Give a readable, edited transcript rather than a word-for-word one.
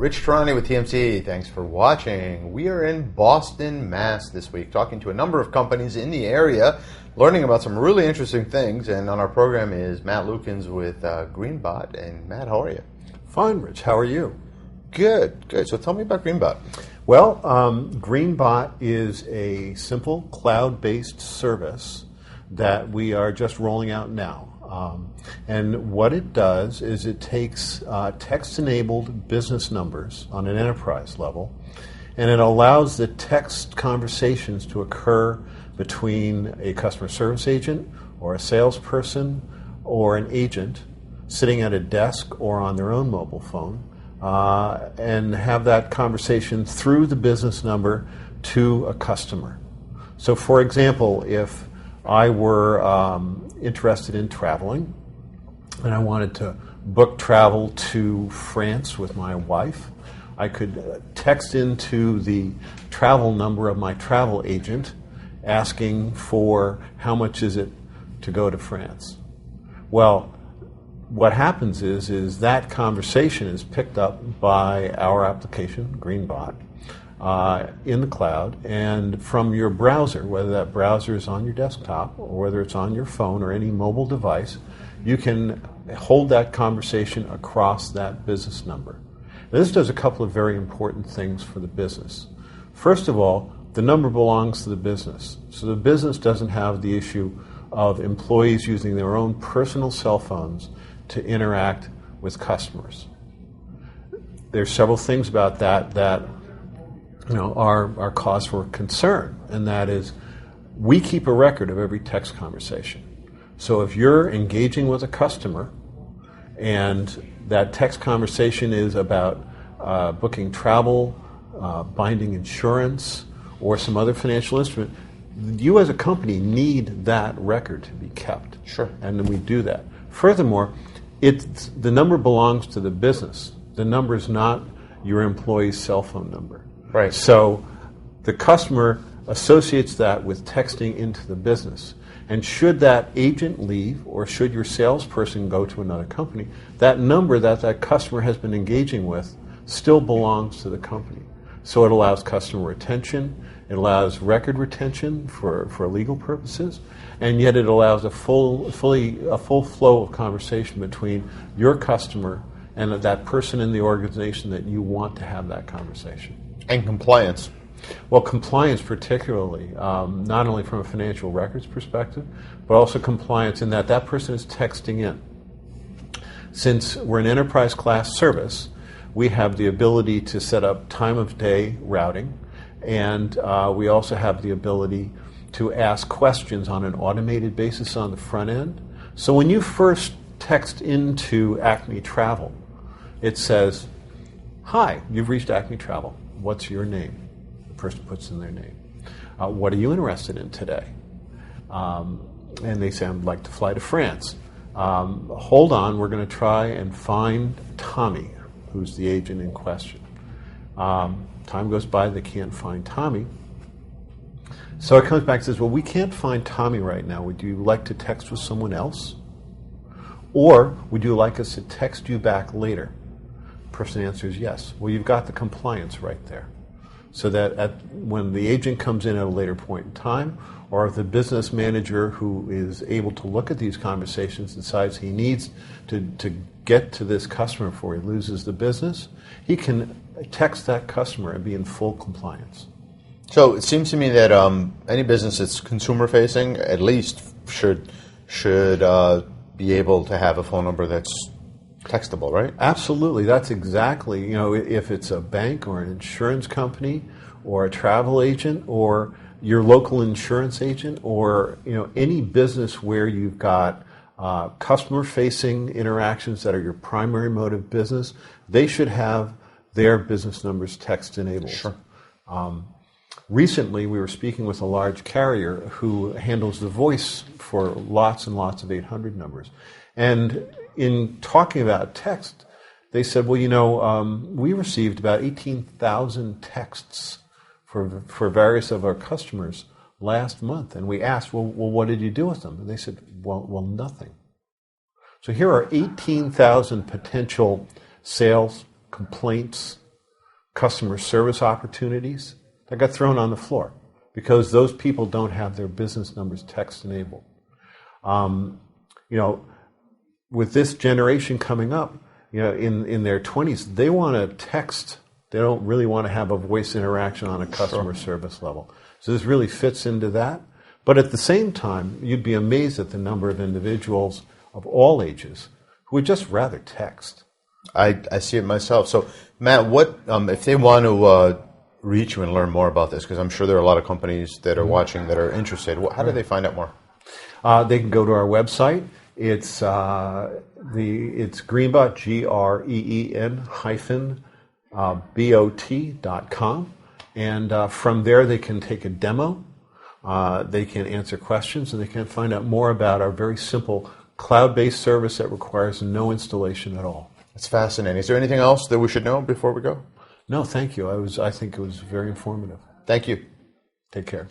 Rich Tarani with TMC. Thanks for watching. We are in Boston, Mass. this week, talking to a number of companies in the area, learning about some really interesting things. And on our program is Matt Lukens with Greenbot. And Matt, how are you? Fine, Rich. How are you? Good, good. So tell me about Greenbot. Well, Greenbot is a simple cloud-based service that we are just rolling out now. And what it does is it takes text-enabled business numbers on an enterprise level, and it allows the text conversations to occur between a customer service agent or a salesperson or an agent sitting at a desk or on their own mobile phone, and have that conversation through the business number to a customer. So, for example, if I were interested in traveling and I wanted to book travel to France with my wife, I could text into the travel number of my travel agent asking for how much is it to go to France. Well, what happens is that conversation is picked up by our application, Greenbot, in the cloud, and from your browser, whether that browser is on your desktop or whether it's on your phone or any mobile device, you can hold that conversation across that business number. Now, this does a couple of very important things for the business. First of all, the number belongs to the business, so the business doesn't have the issue of employees using their own personal cell phones to interact with customers. There's several things about that are cause for concern, and that is we keep a record of every text conversation. So if you're engaging with a customer and that text conversation is about booking travel, binding insurance, or some other financial instrument, you as a company need that record to be kept. Sure. And then we do that. Furthermore, the number belongs to the business. The number is not your employee's cell phone number. Right. So the customer associates that with texting into the business. And should that agent leave or should your salesperson go to another company, that number that customer has been engaging with still belongs to the company. So it allows customer retention, it allows record retention for legal purposes, and yet it allows a full flow of conversation between your customer and that person in the organization that you want to have that conversation. And compliance. Well, compliance particularly, not only from a financial records perspective, but also compliance in that person is texting in. Since we're an enterprise class service, we have the ability to set up time of day routing, and we also have the ability to ask questions on an automated basis on the front end. So when you first text into Acme Travel, it says, "Hi, you've reached Acme Travel. What's your name?" The person puts in their name. "What are you interested in today?" And they say, "I'd like to fly to France." "Hold on, we're going to try and find Tommy, who's the agent in question." Time goes by, they can't find Tommy. So it comes back and says, "Well, we can't find Tommy right now. Would you like to text with someone else? Or would you like us to text you back later?" The person answers yes. Well, you've got the compliance right there. So that when the agent comes in at a later point in time, or if the business manager who is able to look at these conversations decides he needs to get to this customer before he loses the business, he can text that customer and be in full compliance. So it seems to me that any business that's consumer-facing at least should be able to have a phone number that's textable, right? Absolutely. That's exactly, if it's a bank or an insurance company or a travel agent or your local insurance agent or, any business where you've got customer-facing interactions that are your primary mode of business, they should have their business numbers text-enabled. Sure. Recently, we were speaking with a large carrier who handles the voice for lots and lots of 800 numbers. And in talking about text, they said, well, we received about 18,000 texts for various of our customers last month. And we asked, well, what did you do with them? And they said, well, nothing. So here are 18,000 potential sales complaints, customer service opportunities that got thrown on the floor because those people don't have their business numbers text enabled. With this generation coming up, in their 20s, they want to text. They don't really want to have a voice interaction on a customer service level. So this really fits into that. But at the same time, you'd be amazed at the number of individuals of all ages who would just rather text. I see it myself. So, Matt, what if they want to reach you and learn more about this? Because I'm sure there are a lot of companies that are watching that are interested. How do they find out more? They can go to our website. It's Greenbot, GREEN-BOT.com, and from there they can take a demo. They can answer questions, and they can find out more about our very simple cloud-based service that requires no installation at all. That's fascinating. Is there anything else that we should know before we go? No, thank you. I think it was very informative. Thank you. Take care.